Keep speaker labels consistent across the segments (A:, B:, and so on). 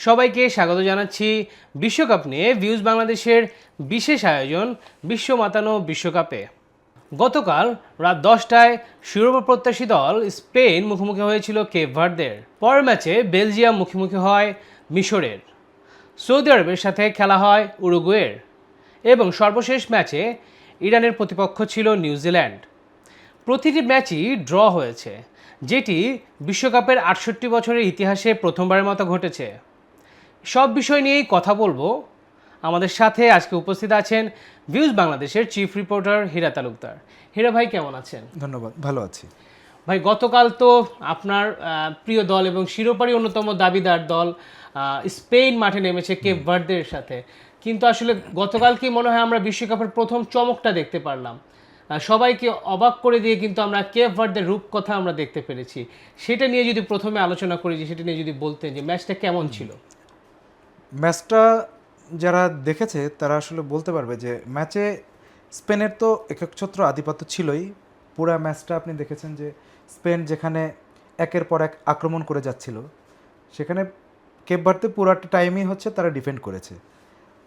A: সবাইকে স্বাগত জানাচ্ছি বিশ্বকাপ নিয়ে ভিউজ বাংলাদেশের বিশেষ আয়োজন বিশ্ব মাতানো বিশ্বকাপে। গতকাল রাত 10টায় শিরোপা প্রত্যাশী দল স্পেন মুখোমুখি হয়েছিল কেপ ভার্দের। পরের ম্যাচে বেলজিয়াম মুখোমুখি হয় মিশরের। সৌদি আরবের সাথে খেলা হয় উরুগুয়ের এবং সর্বশেষ ম্যাচে ইরানের প্রতিপক্ষ ছিল নিউজিল্যান্ড। প্রতিটি ম্যাচই ড্র হয়েছে, যেটি বিশ্বকাপের 68 বছরের ইতিহাসে প্রথমবারের মতো ঘটেছে। সব বিষয় নিয়েই কথা বলবো। আমাদের সাথে আজকে উপস্থিত আছেন ভিউজ বাংলাদেশের চিফ রিপোর্টার হীরা তালুকদার। হীরা ভাই, কেমন আছেন?
B: ধন্যবাদ, ভালো আছি
A: ভাই, গতকাল তো আপনার প্রিয় দল এবং শিরোপারই অন্যতম দাবিদার দল স্পেন মাঠে নেমেছে কেপ ভার্দের সাথে, কিন্তু আসলে গতকাল কি মনে হয় আমরা বিশ্বকাপের প্রথম চমকটা দেখতে পারলাম। সবাইকে অবাক করে দিয়ে কিন্তু আমরা কেপ ভার্দের রূপকথা আমরা দেখতে পেরেছি। সেটা নিয়ে যদি প্রথমে আলোচনা করি, যে সেটা নিয়ে যদি বলতেন যে ম্যাচটা কেমন ছিল।
B: ম্যাচটা যারা দেখেছে তারা আসলে বলতে পারবে যে ম্যাচে স্পেনের তো একচ্ছত্র আধিপত্য ছিলই। পুরা ম্যাচটা আপনি দেখেছেন যে স্পেন যেখানে একের পর এক আক্রমণ করে যাচ্ছিল, সেখানে কেপ ভার্দে পুরাটা টাইমই হচ্ছে তারা ডিফেন্ড করেছে।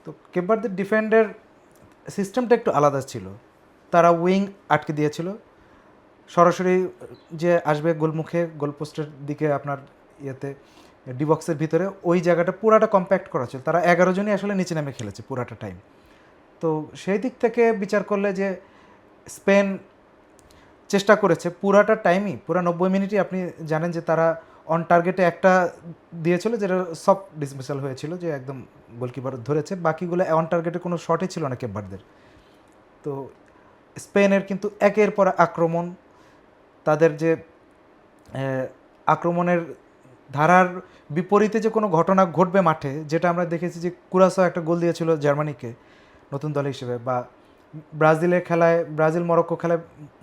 B: তো কেপ ভার্দের ডিফেন্ডের সিস্টেমটা একটু আলাদা ছিল। তারা উইং আটকে দিয়েছিল, সরাসরি যে আসবে গোলমুখে গোলপোস্টের দিকে আপনার ইয়েতে ডিবক্সের ভিতরে ওই জায়গাটা পুরাটা কম্প্যাক্ট করা ছিল। তারা 11 জনই আসলে নিচে নামে খেলেছে পুরাটা টাইম। তো সেই দিক থেকে বিচার করলে যে স্পেন চেষ্টা করেছে পুরাটা টাইমই, পুরা 90 মিনিটই আপনি জানেন যে তারা অন টার্গেটে একটা দিয়েছিল যেটা সফট ডিসমিসাল হয়েছিল, যে একদম গোলকিপার ধরেছে। বাকিগুলো অন টার্গেটে কোনো শটই ছিল না কেপ ভার্দের। তো স্পেনের কিন্তু একের পর আক্রমণ, তাদের যে আক্রমণের ধারার বিপরীতে যে কোনো ঘটনা ঘটবে মাঠে, যেটা আমরা দেখেছি যে কুরাসা একটা গোল দিয়েছিল জার্মানিকে নতুন দল হিসেবে, বা ব্রাজিলের খেলায় ব্রাজিল মরক্কো খেলায়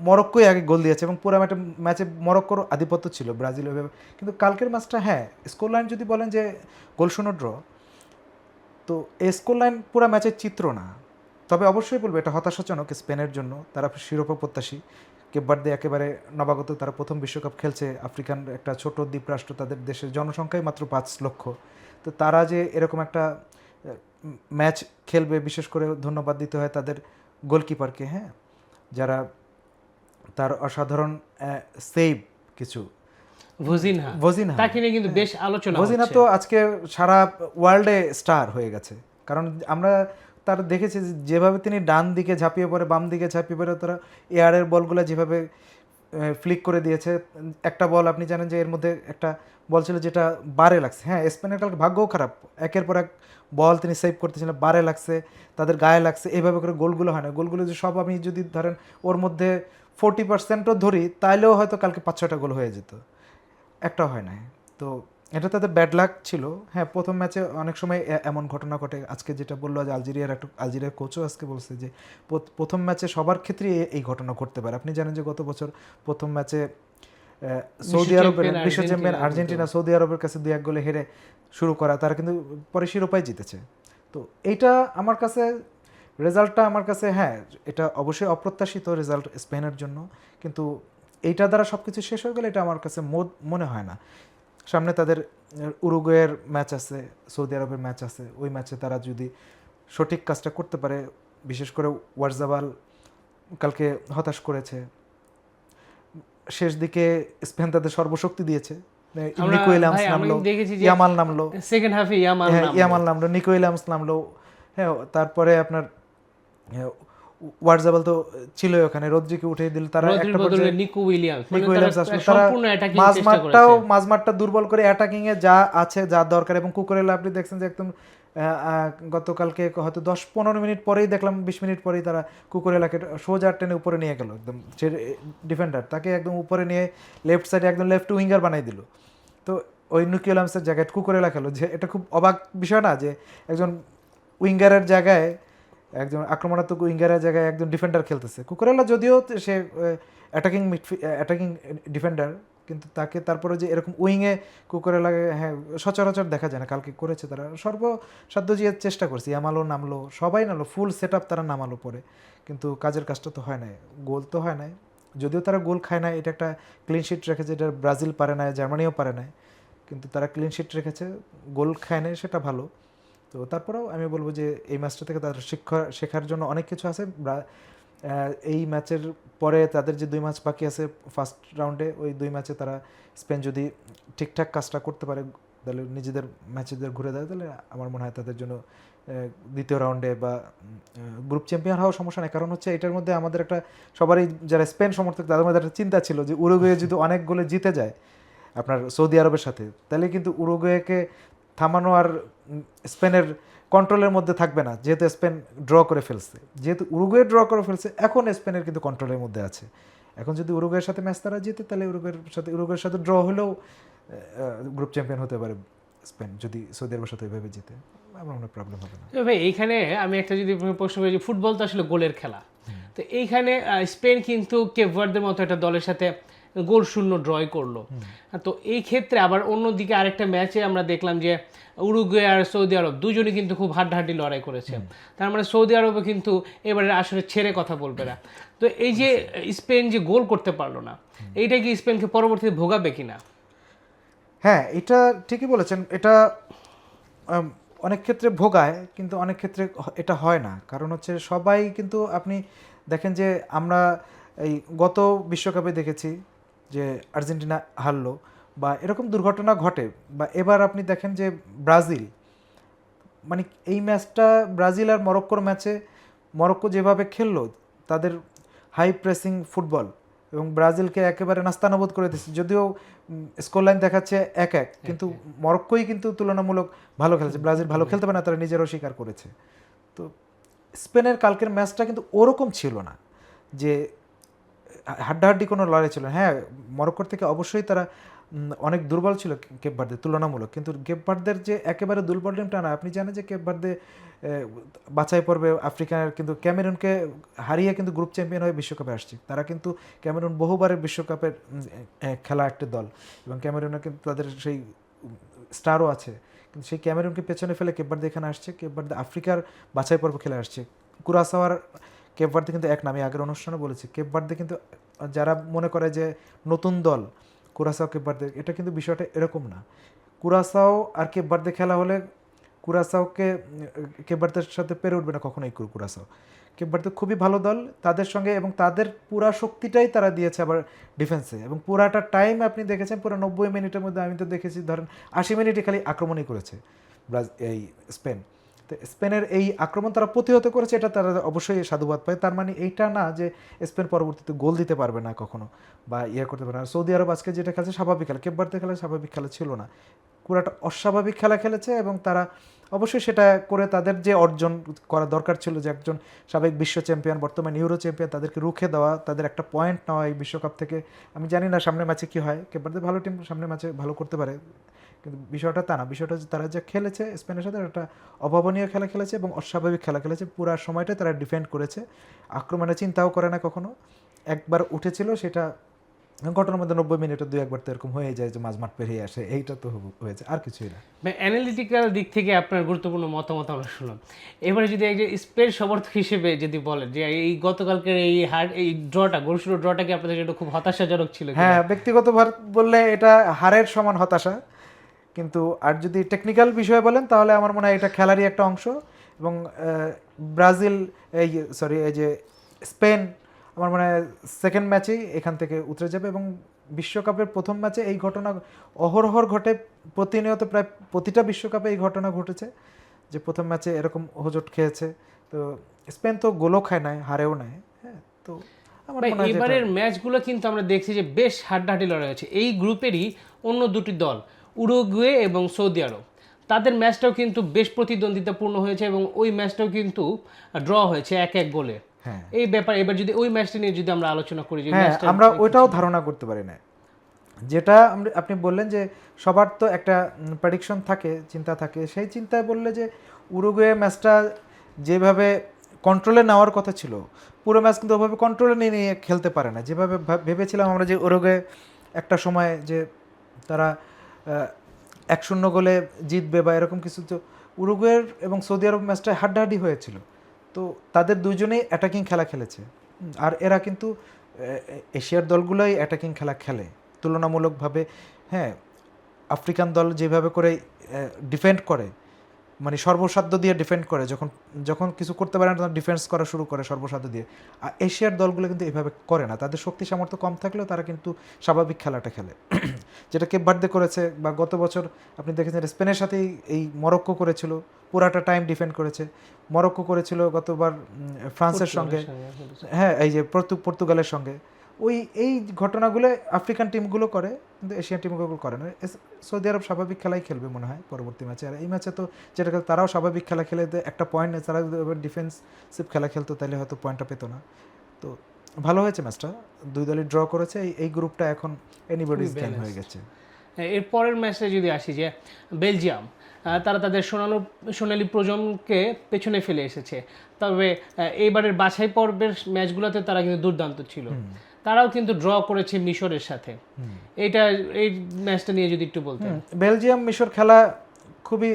B: মরক্কোই আগে গোল দিয়েছে এবং পুরো ম্যাচে মরক্কোর আধিপত্য ছিল ব্রাজিল ওইভাবে। কিন্তু কালকের ম্যাচটা হ্যাঁ, স্কোর লাইন যদি বলেন যে গোলশূন্য ড্র, তো এই স্কোর লাইন পুরো ম্যাচের চিত্র না। তবে অবশ্যই বলবো এটা হতাশাজনক স্পেনের জন্য। তারা শিরোপা প্রত্যাশী, কেপ ভার্দে একেবারে নবাগত, তারা প্রথম বিশ্বকাপ খেলছে, আফ্রিকান একটা ছোট দ্বীপরাষ্ট্র, তাদের দেশের জনসংখ্যাই মাত্র 5 লক্ষ। তো তারা যে এরকম একটা ম্যাচ খেলবে, বিশেষ করে ধন্যবাদ দিতে হয় তাদের গোলকিপারকে, হ্যাঁ, যারা তার অসাধারণ সেভ কিছু
A: ভজিনহা তাকে নিয়ে কিন্তু বেশ আলোচনা
B: ভজিনহা
A: হচ্ছে।
B: তো আজকে সারা ওয়ার্ল্ডে স্টার হয়ে গেছে। কারণ আমরা তার দেখেছি যেভাবে তিনি ডান দিকে ঝাঁপিয়ে পড়ে, বাম দিকে ঝাঁপিয়ে পড়ে, তারা এয়ারের বলগুলো যেভাবে ফ্লিক করে দিয়েছে। একটা বল আপনি জানেন যে এর মধ্যে একটা বল ছিল যেটা বারে লাগছে। হ্যাঁ, স্পেনের কালকে ভাগ্যও খারাপ, একের পর এক বল তিনি সেভ করতেছিলেন, বারে লাগছে, তাদের গায়ে লাগছে, এইভাবে করে গোলগুলো হয় না। গোলগুলো যে সব আমি যদি ধরেন ওর মধ্যে 40%ও ধরি, তাইলেও হয়তো কালকে 5-6টা গোল হয়ে যেত, একটা হয় না। তো এটা তাদের ব্যাড লাক ছিল। হ্যাঁ, প্রথম ম্যাচে অনেক সময় এমন ঘটনা ঘটে। আজকে যেটা বললো যে আলজেরিয়ার কোচও আজকে বলছে যে প্রথম ম্যাচে সবার ক্ষেত্রে এই ঘটনা ঘটতে পারে। আপনি জানেন যে গত বছর প্রথম ম্যাচে সৌদি আরবের বিশ্ব চ্যাম্পিয়ন আর্জেন্টিনা সৌদি আরবের কাছে 2-1 গোলে হেরে শুরু করা, তারা কিন্তু পরে শিরোপাই জিতেছে। তো এইটা আমার কাছে রেজাল্টটা আমার কাছে, হ্যাঁ, এটা অবশ্যই অপ্রত্যাশিত রেজাল্ট স্পেনের জন্য, কিন্তু এইটা দ্বারা সব কিছু শেষ হয়ে গেলে এটা আমার কাছে মনে হয় না। সামনে তাদের উরুগুয়ের ম্যাচ আছে, সৌদি আরবের ম্যাচ আছে। ওই ম্যাচে তারা যদি সঠিক কাজটা করতে পারে, বিশেষ করে ওয়ারজাবাল কালকে হতাশ করেছে। শেষ দিকে স্পেন তাদের সর্বশক্তি দিয়েছে, নিকো উইলিয়ামস নামলো, ইয়ামাল নামলো,
A: সেকেন্ড হাফে
B: ইয়ামাল নামলো, নিকো উইলিয়ামস নামলো। হ্যাঁ, তারপরে আপনার ওয়ারজাবাল তো ছিলই ওখানে, রদ্রিকে উঠিয়ে দিল তারা। একটা পর্যায়ে নিকো উইলিয়ামস আসলো, তারা মাঝমাঠটা দুর্বল করে অ্যাটাকিং এ যা আছে, যা দরকার। এবং কুকুরেলা আপনি দেখছেন যে একদম গতকালকে হয়তো 10-15 মিনিট পরেই দেখলাম, 20 মিনিট পরেই তারা কুকুরেলাকে সোজা টেনে উপরে নিয়ে গেল। একদম যে ডিফেন্ডার তাকে একদম উপরে নিয়ে লেফট সাইডে একদম লেফট উইঙ্গার বানাই দিল। তো ওই নিকো উইলিয়ামসের জায়গায় কুকুরেলা খেলো, যে এটা খুব অবাক বিষয় না যে একজন উইঙ্গারের জায়গায়, একজন আক্রমণাত্মক উইঙ্গারের জায়গায় একজন ডিফেন্ডার খেলতেছে। কুকুরেলা যদিও সে অ্যাটাকিং ডিফেন্ডার, কিন্তু তাকে তারপরে যে এরকম উইংয়ে কুকুরেলাকে, হ্যাঁ, সচরাচর দেখা যায় না। কালকে করেছে তারা, সর্বসাধ্য যে চেষ্টা করছে। ইয়ামালও নামলো, সবাই নামলো, ফুল সেট আপ তারা নামালো পরে, কিন্তু কাজের কাজটা তো হয় নাই, গোল তো হয় নাই। যদিও তারা গোল খায় না, এটা একটা ক্লিন শিট রেখেছে, এটা ব্রাজিল পারে না, জার্মানিও পারে না, কিন্তু তারা ক্লিন শিট রেখেছে, গোল খায় না, সেটা ভালো। তো তারপরেও আমি বলবো যে এই ম্যাচটা থেকে তাদের শেখার জন্য অনেক কিছু আছে। এই ম্যাচের পরে তাদের যে 2 ম্যাচ বাকি আছে ফার্স্ট রাউন্ডে, ওই 2 ম্যাচে তারা স্পেন যদি ঠিকঠাক কাজটা করতে পারে, তাহলে নিজেদের ম্যাচেদের ঘুরে দেয়, তাহলে আমার মনে হয় তাদের জন্য দ্বিতীয় রাউন্ডে বা গ্রুপ চ্যাম্পিয়ন হওয়ার সমস্যা নেই। কারণ হচ্ছে এটার মধ্যে আমাদের একটা সবারই যারা স্পেন সমর্থক তাদের মধ্যে একটা চিন্তা ছিল যে উরুগুয়ে যদি অনেক গোলে জিতে যায় আপনার সৌদি আরবের সাথে, তাহলে কিন্তু উরুগুয়েকে থামানো আর স্পেনের কন্ট্রোলের মধ্যে থাকবে না, যেহেতু স্পেন ড্র করে ফেলছে। যেহেতু উরুগুয়ে ড্র করে ফেলছে, এখন স্পেনের কিন্তু কন্ট্রোলের মধ্যে আছে। এখন যদি উরুগুয়ের সাথে ম্যাচ তারা জিতে, তাহলে উরুগুয়ের সাথে ড্র হলেও গ্রুপ চ্যাম্পিয়ন হতে পারে স্পেন, যদি সৌদি আরবের সাথে এভাবে জিতে। আমার মনে প্রবলেম হবে না।
A: ভাই এইখানে আমি একটা যদি প্রশ্ন করি যে ফুটবল তো আসলে গোলের খেলা, তো এইখানে স্পেন কিন্তু কেপ ভার্দের মতো একটা দলের সাথে গোল শূন্য ড্রয় করলো। তো এই ক্ষেত্রে আবার অন্যদিকে আরেকটা ম্যাচে আমরা দেখলাম যে উরুগুয়ে আর সৌদি আরব দুজনই কিন্তু খুব হাড্ডাহাড্ডি লড়াই করেছে। তার মানে সৌদি আরবও কিন্তু এবারে আসলে ছেড়ে কথা বলবে না। তো এই যে স্পেন যে গোল করতে পারলো না, এইটা কি স্পেনকে পরবর্তীতে ভোগাবে কিনা?
B: হ্যাঁ, এটা ঠিকই বলেছেন। এটা অনেক ক্ষেত্রে ভোগায়, কিন্তু অনেক ক্ষেত্রে এটা হয় না। কারণ হচ্ছে সবাই কিন্তু আপনি দেখেন যে আমরা এই গত বিশ্বকাপে দেখেছি যে আর্জেন্টিনা হারলো বা এরকম দুর্ঘটনা ঘটে। বা এবার আপনি দেখেন যে ব্রাজিল, মানে এই ম্যাচটা ব্রাজিল আর মরক্কোর ম্যাচে মরক্কো যেভাবে খেললো, তাদের হাই প্রেসিং ফুটবল এবং ব্রাজিলকে একেবারে নাস্তানাবুদ করে দিচ্ছে। যদিও স্কোর লাইন দেখাচ্ছে 1-1, কিন্তু মরক্কোই কিন্তু তুলনামূলক ভালো খেলেছে। ব্রাজিল ভালো খেলতে পারে না, তারা নিজেরাও স্বীকার করেছে। তো স্পেনের কালকের ম্যাচটা কিন্তু ওরকম ছিল না যে হাড্ডাহাড্ডি কোনো লড়াই ছিল। হ্যাঁ, মরক্কোর থেকে অবশ্যই তারা অনেক দুর্বল ছিল কেপ ভার্দে তুলনামূলক, কিন্তু কেপ ভার্দের যে একেবারে দুর্বল টিমটা না। আপনি জানেন যে কেপ ভার্দে বাছাই পর্বে আফ্রিকার কিন্তু ক্যামেরুনকে হারিয়ে কিন্তু গ্রুপ চ্যাম্পিয়ন হয়ে বিশ্বকাপে আসছে। তারা কিন্তু ক্যামেরুন বহুবারের বিশ্বকাপের খেলা একটা দল, এবং ক্যামেরুনে কিন্তু তাদের সেই স্টারও আছে। কিন্তু সেই ক্যামেরুনকে পেছনে ফেলে কেপ ভার্দে এখানে আসছে। কেপ ভার্দে আফ্রিকার বাছাই পর্ব খেলে আসছে। কুরাসাওয়ার কেপ ভার্দে কিন্তু এক নামে আগের অনুষ্ঠানে বলেছি। কেপ ভার্দে কিন্তু যারা মনে করে যে নতুন দল কুরাসাও কেপ ভার্দে, এটা কিন্তু বিষয়টা এরকম না। কুরাসাও আর কেপ ভার্দে খেলা হলে কুরাসাওকে কেপ ভার্দের সাথে পেরে উঠবে না কখনোই কুরাসাও। কেপ ভার্দে খুবই ভালো দল তাদের সঙ্গে, এবং তাদের পুরা শক্তিটাই তারা দিয়েছে আবার ডিফেন্সে, এবং পুরাটা টাইম আপনি দেখেছেন পুরো 90 মিনিটের মধ্যে আমি তো দেখেছি ধরেন 80 মিনিটে খালি আক্রমণই করেছে এই স্পেন। তো স্পেনের এই আক্রমণ তারা প্রতিহত করেছে, এটা তারা অবশ্যই সাধুবাদ পায়। তার মানে এইটা না যে স্পেন পরবর্তীতে গোল দিতে পারবে না কখনো বা করতে পারবে না। সৌদি আরব আজকে যেটা খেলছে স্বাভাবিক খেলা, কেপ ভার্দে খেলা স্বাভাবিক খেলা ছিল না, পুরাটা অস্বাভাবিক খেলা খেলেছে। এবং তারা অবশ্যই সেটা করে তাদের যে অর্জন করা দরকার ছিল, যে একজন সাবেক বিশ্ব চ্যাম্পিয়ন বর্তমানে ইউরো চ্যাম্পিয়ন, তাদেরকে রুখে দেওয়া, তাদের একটা পয়েন্ট নেওয়া এই বিশ্বকাপ থেকে। আমি জানি না সামনের ম্যাচে কী হয়, কেপ ভার্দে ভালো টিম, সামনের ম্যাচে ভালো করতে পারে, কিন্তু বিষয়টা তা না। বিষয়টা হচ্ছে তারা যে খেলেছে স্পেনের সাথে একটা অভাবনীয় খেলা খেলেছে এবং অস্বাভাবিক খেলা খেলেছে। পুরো সময়টাই তারা ডিফেন্ড করেছে, আক্রমণে চিন্তাও করে না কখনো। একবার উঠেছিল, সেটা ঘটনার মধ্যে 90 মিনিটে 2-1বার তো এরকম হয়ে যায় যে মাঝমাঠ পেরিয়ে আসে, এইটা তো হয়েছে, আর কিছুই না।
A: অ্যানালিটিক্যাল দিক থেকে আপনার গুরুত্বপূর্ণ মতামত আমরা শুনলাম। এবারে যদি একজন স্পেন সমর্থক হিসেবে যদি বলেন যে এই গতকালকের এই ড্রটা, গোলশূন্য ড্রটা কি আপনাদের জন্য খুব হতাশাজনক ছিল?
B: হ্যাঁ, ব্যক্তিগত ভার বললে এটা হারের সমান হতাশা, কিন্তু আর যদি টেকনিক্যাল বিষয়ে বলেন তাহলে আমার মনে হয় এটা খেলারই একটা অংশ। এবং ব্রাজিল এই যে স্পেন আমার মনে হয় সেকেন্ড ম্যাচেই এখান থেকে উতরে যাবে। এবং বিশ্বকাপের প্রথম ম্যাচে এই ঘটনা অহরহর ঘটে, প্রতিনিয়ত প্রায় প্রতিটা বিশ্বকাপে এই ঘটনা ঘটেছে যে প্রথম ম্যাচে এরকম হোঁচট খেয়েছে। তো স্পেন তো গোলও খায় নাই, হারেও নাই। হ্যাঁ, তো আমার মনে হয়
A: এবারের ম্যাচগুলো কিন্তু আমরা দেখছি যে বেশ হাড্ডাহাড্ডি লড়াই হয়েছে। এই গ্রুপেরই অন্য দুটি দল উরুগুয়ে এবং সৌদি আরব, তাদের ম্যাচটাও কিন্তু বেশ প্রতিদ্বন্দ্বিতাপূর্ণ হয়েছে এবং ওই ম্যাচটাও কিন্তু ড্র হয়েছে 1-1 গোলে। এই ব্যাপার এবার যদি ওই ম্যাচটা নিয়ে যদি আমরা আলোচনা করি,
B: আমরা ওইটাও ধারণা করতে পারি না। যেটা আপনি বললেন যে সবার তো একটা প্রেডিকশন থাকে, চিন্তা থাকে, সেই চিন্তায় বললে যে উরুগুয়ে ম্যাচটা যেভাবে কন্ট্রোলে নেওয়ার কথা ছিল, পুরো ম্যাচ কিন্তু ওভাবে কন্ট্রোলে নিয়ে খেলতে পারে না যেভাবে ভেবেছিলাম আমরা যে উরুগুয়ে একটা সময় যে তারা 1-0 গোলে জিতবে বা এরকম কিছু। তো উরুগুয়ের এবং সৌদি আরব ম্যাচটা হাড্ডাহাড্ডি হয়েছিল, তো তাদের দুজনেই অ্যাটাকিং খেলা খেলেছে। আর এরা কিন্তু এশিয়ার দলগুলোই অ্যাটাকিং খেলা খেলে তুলনামূলকভাবে। হ্যাঁ, আফ্রিকান দল যেভাবে করে ডিফেন্ড করে, মানে সর্বসাধ্য দিয়ে ডিফেন্ড করে, যখন যখন কিছু করতে পারে না তখন ডিফেন্স করা শুরু করে সর্বসাধ্য দিয়ে। আর এশিয়ার দলগুলো কিন্তু এভাবে করে না, তাদের শক্তি সামর্থ্য কম থাকলেও তারা কিন্তু স্বাভাবিক খেলাটা খেলে, যেটা কেপ ভার্দে করেছে, বা গত বছর আপনি দেখেছেন স্পেনের সাথেই এই মরক্কো করেছিল, পুরাটা টাইম ডিফেন্ড করেছে। মরক্কো করেছিল গতবার ফ্রান্সের সঙ্গে, হ্যাঁ এই যে পর্তুগালের সঙ্গে। এই ঘটনাগুলো আফ্রিকান টিমগুলো করে, কিন্তু এশিয়ান টিমগুলো করে না। সৌদি আরব স্বাভাবিক খেলাই খেলবে মনে হয় পরবর্তী ম্যাচে। আর এই ম্যাচে তো যেটা তারাও স্বাভাবিক খেলা খেলে একটা পয়েন্ট নেই, তারা যদি ডিফেন্সিভ খেলা খেলতো তাহলে হয়তো পয়েন্টটা পেতো না। তো ভালো হয়েছে ম্যাচটা, দুই দলই ড্র করেছে। এই গ্রুপটা এখন এনিবডিজ গেম হয়ে গেছে।
A: এর পরের ম্যাচে যদি আসি, যে বেলজিয়াম তারা তাদের সোনালী প্রজন্মকে পেছনে ফেলে এসেছে, তবে এইবারের বাছাই পর্বের ম্যাচগুলোতে তারা কিন্তু দুর্দান্ত ছিল। তারাও কিন্তু ড্র করেছে মিশরের সাথে। এই ম্যাচটা নিয়ে যদি একটু বলতেন।
B: বেলজিয়াম মিশর খেলা খুবই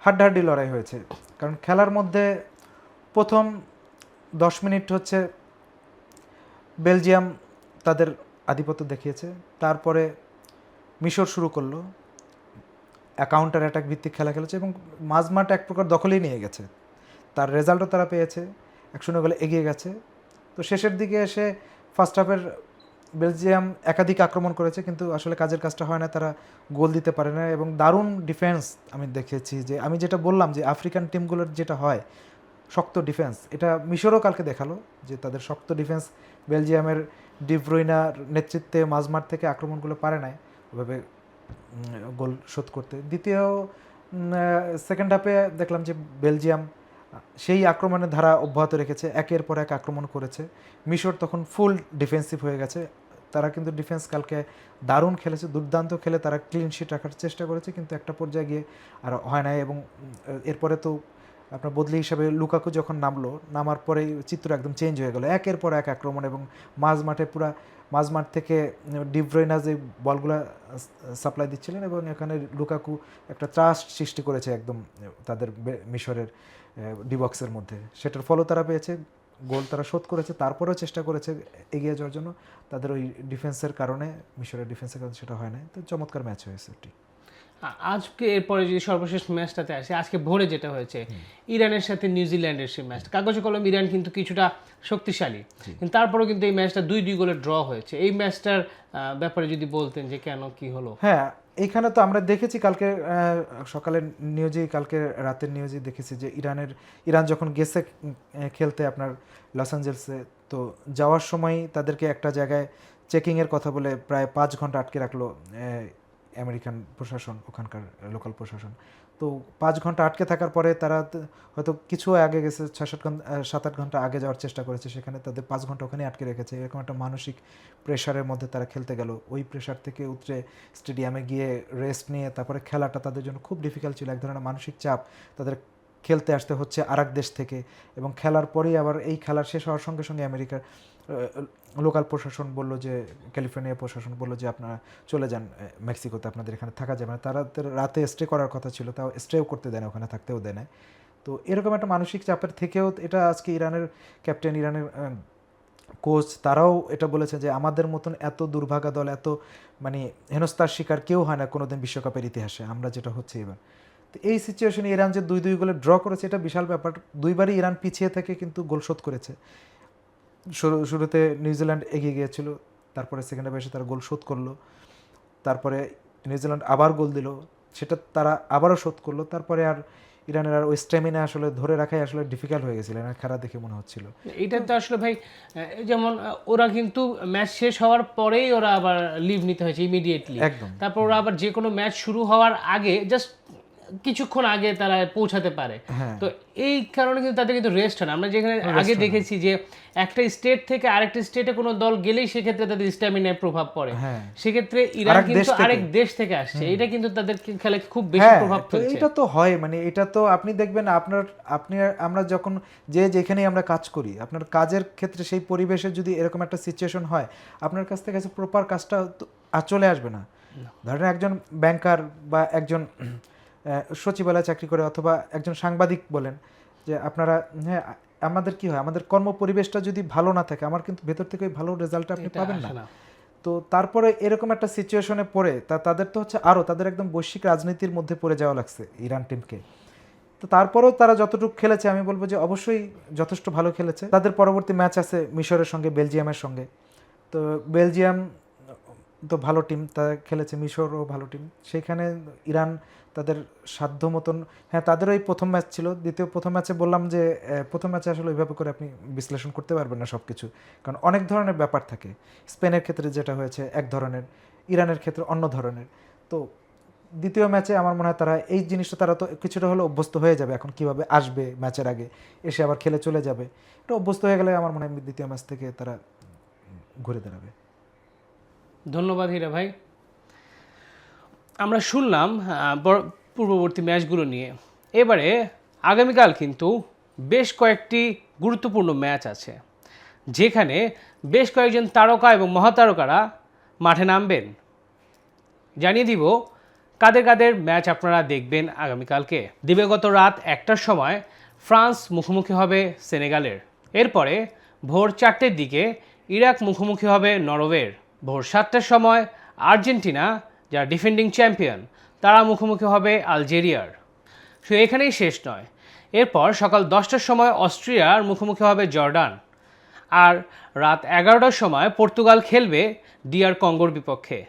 B: হাড্ডাহাড্ডি লড়াই হয়েছে, কারণ খেলার মধ্যে প্রথম 10 মিনিট হচ্ছে বেলজিয়াম তাদের আধিপত্য দেখিয়েছে, তারপরে মিশর শুরু করলো কাউন্টার অ্যাটাক ভিত্তিক খেলা খেলেছে এবং মাঝমাঠ এক প্রকার দখলেই নিয়ে গেছে। তার রেজাল্টও তারা পেয়েছে, 1-0 গোলে এগিয়ে গেছে। তো শেষের দিকে এসে ফার্স্ট হাফের বেলজিয়াম একাধিক আক্রমণ করেছে, কিন্তু আসলে কাজের কাজটা হয় না, তারা গোল দিতে পারে না। এবং দারুণ ডিফেন্স আমি দেখেছি, যে আমি যেটা বললাম যে আফ্রিকান টিমগুলোর যেটা হয় শক্ত ডিফেন্স, এটা মিশরও কালকে দেখালো যে তাদের শক্ত ডিফেন্স। বেলজিয়ামের ডি ব্রুইনার নেতৃত্বে মাঝমাঠ থেকে আক্রমণগুলো পারে নাই ওভাবে গোল শোধ করতে। সেকেন্ড হাফে দেখলাম যে বেলজিয়াম সেই আক্রমণের ধারা অব্যাহত রেখেছে, একের পর এক আক্রমণ করেছে। মিশর তখন ফুল ডিফেন্সিভ হয়ে গেছে। তারা কিন্তু ডিফেন্স কালকে দারুণ খেলেছে, দুর্দান্ত খেলে তারা ক্লিন শিট রাখার চেষ্টা করেছে, কিন্তু একটা পর্যায়ে গিয়ে আর হয় নাই। এবং এরপরে তো আপনার বদলি হিসাবে লুকাকু যখন নামার পরেই চিত্র একদম চেঞ্জ হয়ে গেল, একের পর এক আক্রমণ। এবং মাঝমাঠ থেকে ডি ব্রুইনা যে বলগুলো সাপ্লাই দিচ্ছিলেন, এবং এখানে লুকাকু একটা ট্রাস্ট সৃষ্টি করেছে একদম তাদের মিশরের ডিবক্সের মধ্যে, সেটার ফলও তারা পেয়েছে, গোল তারা শোধ করেছে। তারপরেও চেষ্টা করেছে এগিয়ে যাওয়ার জন্য, তাদের ওই ডিফেন্সের কারণে, মিশরের ডিফেন্সের কারণে সেটা হয় না। তো চমৎকার ম্যাচ হয়েছে এটি।
A: আজকে এরপরে যদি সর্বশেষ ম্যাচটাতে আসে, আজকে ভোরে যেটা হয়েছে ইরানের সাথে নিউজিল্যান্ডের সেই ম্যাচটা, কাগজে কলম ইরান কিন্তু কিছুটা শক্তিশালী, কিন্তু তারপরেও কিন্তু এই ম্যাচটা 2-2 গোলে ড্র হয়েছে। এই ম্যাচটার ব্যাপারে যদি বলতেন যে কেন, কি হলো?
B: হ্যাঁ, এইখানে তো আমরা দেখেছি কালকে সকালের নিউজে, কালকে রাতের নিউজে দেখেছি যে ইরান যখন গেছে খেলতে আপনার লস অ্যাঞ্জেলসে, তো যাওয়ার সময় তাদেরকে একটা জায়গায় চেকিংয়ের কথা বলে প্রায় 5 ঘন্টা আটকে রাখলো আমেরিকান প্রশাসন, ওখানকার লোকাল প্রশাসন। তো 5 ঘন্টা আটকে থাকার পরে তারা হয়তো কিছু আগে গেছে, 7-8 ঘন্টা আগে যাওয়ার চেষ্টা করেছে, সেখানে তাদের 5 ঘন্টা ওখানে আটকে রেখেছে। এরকম একটা মানসিক প্রেশারের মধ্যে তারা খেলতে গেল। ওই প্রেশার থেকে উতরে স্টেডিয়ামে গিয়ে রেস্ট নিয়ে তারপরে খেলাটা তাদের জন্য খুব ডিফিকাল্ট ছিল, এক ধরনের মানসিক চাপ। তাদের খেলতে আসতে হচ্ছে আরেক দেশ থেকে, এবং খেলার পরেই আবার এই খেলার শেষ হওয়ার সঙ্গে সঙ্গে আমেরিকার লোকাল প্রশাসন বললো, যে ক্যালিফোর্নিয়া প্রশাসন বললো যে আপনারা চলে যান মেক্সিকোতে, আপনাদের এখানে থাকা যাবে না। তারা রাতে স্টে করার কথা ছিল, তাও স্টেও করতে দেয় না, ওখানে থাকতেও দেয় না। তো এরকম একটা মানসিক চাপের থেকেও এটা আজকে ইরানের ক্যাপ্টেন, ইরানের কোচ, তারাও এটা বলেছে যে আমাদের মতন এত দুর্ভাগা দল, এত মানে হেনস্থার শিকার কেউ হয় না কোনোদিন বিশ্বকাপের ইতিহাসে, আমরা যেটা হচ্ছে এবার। তো এই সিচুয়েশনে ইরান যে 2-2 গোলে ড্র করেছে, এটা বিশাল ব্যাপার। দুইবারই ইরান পিছিয়ে থেকে কিন্তু গোল শোধ করেছে। শুরুতে নিউজিল্যান্ড এগিয়ে গিয়েছিল, তারপরে সেকেন্ড হাফে এসে তারা গোল শোধ করলো, তারপরে নিউজিল্যান্ড আবার গোল দিল, সেটা তারা আবারও শোধ করলো। তারপরে আর ইরানের আর ওই স্ট্যামিনা আসলে ধরে রাখাই আসলে ডিফিকাল্ট হয়ে গেছিল, এনার খেলা দেখে মনে হচ্ছিল।
A: এটা তো আসলে ভাই, যেমন ওরা কিন্তু ম্যাচ শেষ হওয়ার পরেই ওরা আবার লিভ নিতে হয়েছে ইমিডিয়েটলি,
B: একদম।
A: তারপর ওরা আবার যে কোনো ম্যাচ শুরু হওয়ার আগে জাস্ট কিছুক্ষণ আগে তারা পৌঁছাতে পারে। তো এই কারণে কিন্তু তাদের কিন্তু রেস্ট হয় না। আমরা যেখানে আগে দেখেছি যে একটা স্টেট থেকে আরেকটা স্টেটে কোনো দল গেলেই সেক্ষেত্রে তাদের স্টামিনায় প্রভাব পড়ে, সেক্ষেত্রে ইরান কিন্তু আরেক দেশ থেকে আসছে, এটা কিন্তু তাদের খেলায় খুব বেশি প্রভাব ফেলছে।
B: এটা তো হয়, মানে এটা তো আপনি দেখবেন আমরা যখন যেখানেই আমরা কাজ করি, আপনার কাজের ক্ষেত্রে সেই পরিবেশে যদি এরকম একটা সিচুয়েশন হয়, আপনার কাছ থেকে প্রপার কাজটা চলে আসবে না। ধরেন একজন ব্যাংকার বা একজন সচিবালয়ে চাকরি করে, অথবা একজন সাংবাদিক বলেন, যে আপনারা আমাদের কি হয়, আমাদের কর্ম পরিবেশটা যদি ভালো না থাকে, আমার কিন্তু ভেতর থেকে ভালো রেজাল্টটা আপনি পাবেন না। তো তারপরে এরকম একটা সিচুয়েশনে পড়ে তাদের তো হচ্ছে আরও তাদের একদম বৈশ্বিক রাজনীতির মধ্যে পড়ে যাওয়া লাগছে ইরান টিমকে। তো তারপরেও তারা যতটুকু খেলেছে আমি বলবো যে অবশ্যই যথেষ্ট ভালো খেলেছে। তাদের পরবর্তী ম্যাচ আছে মিশরের সঙ্গে, বেলজিয়ামের সঙ্গে। তো বেলজিয়াম তো ভালো টিম, তারা খেলেছে, মিশরও ভালো টিম। সেইখানে ইরান তাদের সাধ্য মতন, হ্যাঁ তাদেরও এই প্রথম ম্যাচ ছিল। প্রথম ম্যাচে বললাম যে প্রথম ম্যাচে আসলে ওইভাবে করে আপনি বিশ্লেষণ করতে পারবেন না সব কিছু, কারণ অনেক ধরনের ব্যাপার থাকে। স্পেনের ক্ষেত্রে যেটা হয়েছে এক ধরনের, ইরানের ক্ষেত্রে অন্য ধরনের। তো দ্বিতীয় ম্যাচে আমার মনে হয় তারা এই জিনিসটা তারা তো কিছুটা হলে অভ্যস্ত হয়ে যাবে এখন, কিভাবে আসবে ম্যাচের আগে, এসে আবার খেলে চলে যাবে। এটা অভ্যস্ত হয়ে গেলে আমার মনে হয় দ্বিতীয় ম্যাচ থেকে তারা ঘুরে দাঁড়াবে।
A: ধন্যবাদ হীরা ভাই। আমরা শুনলাম পূর্ববর্তী ম্যাচগুলো নিয়ে। এবারে আগামীকাল কিন্তু বেশ কয়েকটি গুরুত্বপূর্ণ ম্যাচ আছে, যেখানে বেশ কয়েকজন তারকা এবং মহাতারকারা মাঠে নামবেন। জানিয়ে দিব কাদের কাদের ম্যাচ আপনারা দেখবেন আগামীকালকে। দিবাগত রাত 1টার সময় ফ্রান্স মুখোমুখি হবে সেনেগালের। এরপরে ভোর 4টের দিকে ইরাক মুখোমুখি হবে নরওয়ের। ভোর 7টার সময় আর্জেন্টিনা, যারা ডিফেন্ডিং চ্যাম্পিয়ন, তারা মুখোমুখি হবে আলজেরিয়ার। শুধু এখানেই শেষ নয়, এরপর সকাল 10টার সময় অস্ট্রিয়ার মুখোমুখি হবে জর্ডান। আর রাত 11টার সময় পর্তুগাল খেলবে ডিআর কঙ্গোর বিপক্ষে।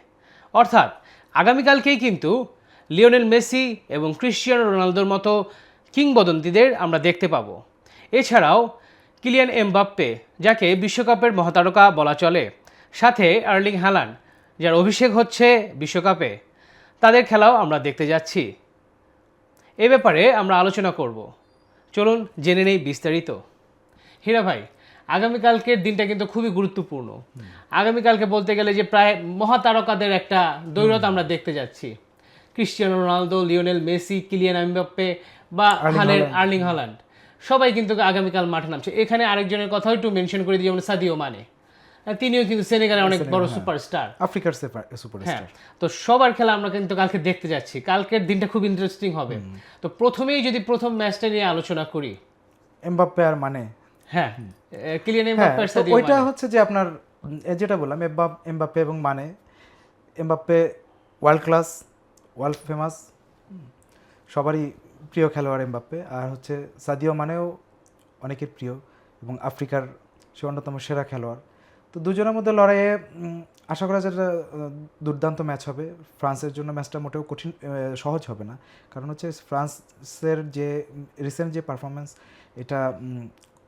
A: অর্থাৎ আগামীকালকেই কিন্তু লিওনেল মেসি এবং ক্রিশ্চিয়ানো রোনালদোর মতো কিংবদন্তিদের আমরা দেখতে পাবো। এছাড়াও কিলিয়ান এমবাপ্পে, যাকে বিশ্বকাপের মহাতারকা বলা চলে, সাথে আর্লিং হালান্ড, যার অভিষেক হচ্ছে বিশ্বকাপে, তাদের খেলাও আমরা দেখতে যাচ্ছি। এ ব্যাপারে আমরা আলোচনা করব। চলুন জেনে নেই বিস্তারিত। হীরা ভাই, আগামীকালকের দিনটা কিন্তু খুবই গুরুত্বপূর্ণ। আগামীকালকে বলতে গেলে যে প্রায় মহাতারকাদের একটা দৈরত আমরা দেখতে যাচ্ছি। Cristiano Ronaldo, Lionel Messi, Kylian Mbappe বা আর্লিং হালান্ড, সবাই কিন্তু আগামীকাল মাঠে নামছে। এখানে আরেকজনের কথাও একটু মেনশন করে দিই, যেমন সাদিও মানে, তিনিও কিন্তু সেনেগালের অনেক বড় সুপারস্টার,
B: আফ্রিকার সুপারস্টার।
A: তো সবার খেলা আমরা কিন্তু কালকে দেখতে যাচ্ছি। কালকের দিনটা খুব ইন্টারেস্টিং হবে। তো প্রথমেই যদি প্রথম ম্যাচটা নিয়ে আলোচনা করি,
B: এমবাপ্পে আর মানে,
A: হ্যাঁ কিলিয়ান এমবাপ্পে আর সাদিও
B: ওইটা
A: মানে।
B: হচ্ছে যে আপনার যেটা বললাম এমবাপ্পে এবং মানে, Mbappe world class, world famous, সবারই প্রিয় খেলোয়াড় এমবাপ্পে। আর হচ্ছে সাদিও মানেও অনেকের প্রিয় এবং আফ্রিকার সে অন্যতম সেরা খেলোয়াড়। তো দুজনের মধ্যে লড়াইয়ে আশা করা যায় দুর্দান্ত ম্যাচ হবে। ফ্রান্সের জন্য ম্যাচটা মোটেও সহজ হবে না, কারণ হচ্ছে ফ্রান্সের যে রিসেন্ট যে পারফরমেন্স, এটা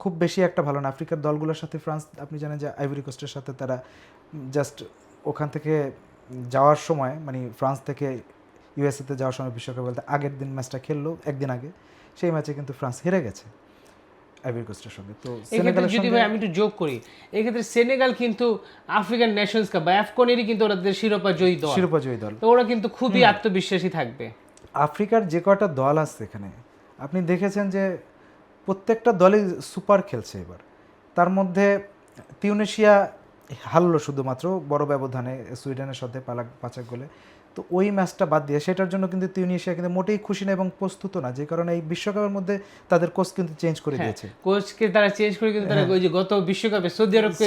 B: খুব বেশি একটা ভালো না। আফ্রিকার দলগুলোর সাথে ফ্রান্স, আপনি জানেন যে আইভরি কোস্টের সাথে তারা জাস্ট ওখান থেকে যাওয়ার সময়, মানে ফ্রান্স থেকে ইউএসএতে যাওয়ার সময় বিশ্বকাপ বলতে আগের দিন ম্যাচটা খেললো, একদিন আগে, সেই ম্যাচে কিন্তু ফ্রান্স হেরে গেছে আইভরি কোস্টের সঙ্গে। তো
A: সেনেগালের যদি ভাই আমি একটু যোগ করি, এক্ষেত্রে সেনেগাল কিন্তু আফ্রিকান নেশনস কাপ বা আফকনেরই কিন্তু ওদের শিরোপা জয়ী দল, তো ওরা কিন্তু খুবই আত্মবিশ্বাসী থাকবে।
B: আফ্রিকার যে কয়টা দল আছে এখানে, আপনি দেখেছেন যে প্রত্যেকটা দলই সুপার খেলছে এবার। তার মধ্যে তিউনিশিয়া হারলো শুধুমাত্র বড় ব্যবধানে সুইডেনের সাথে 5 গোলে। তো ওই ম্যাচটা বাদ দিয়ে, সেটার জন্য কিন্তু তিউনিশিয়া কিন্তু মোটেই খুশি না এবং প্রস্তুত না, যে কারণে এই বিশ্বকাপের মধ্যে তাদের কোচ কিন্তু চেঞ্জ করে দিয়েছে।
A: কোচকে তারা চেঞ্জ করে কিন্তু তারা ওই যে গত বিশ্বকাপে সৌদি আরবকে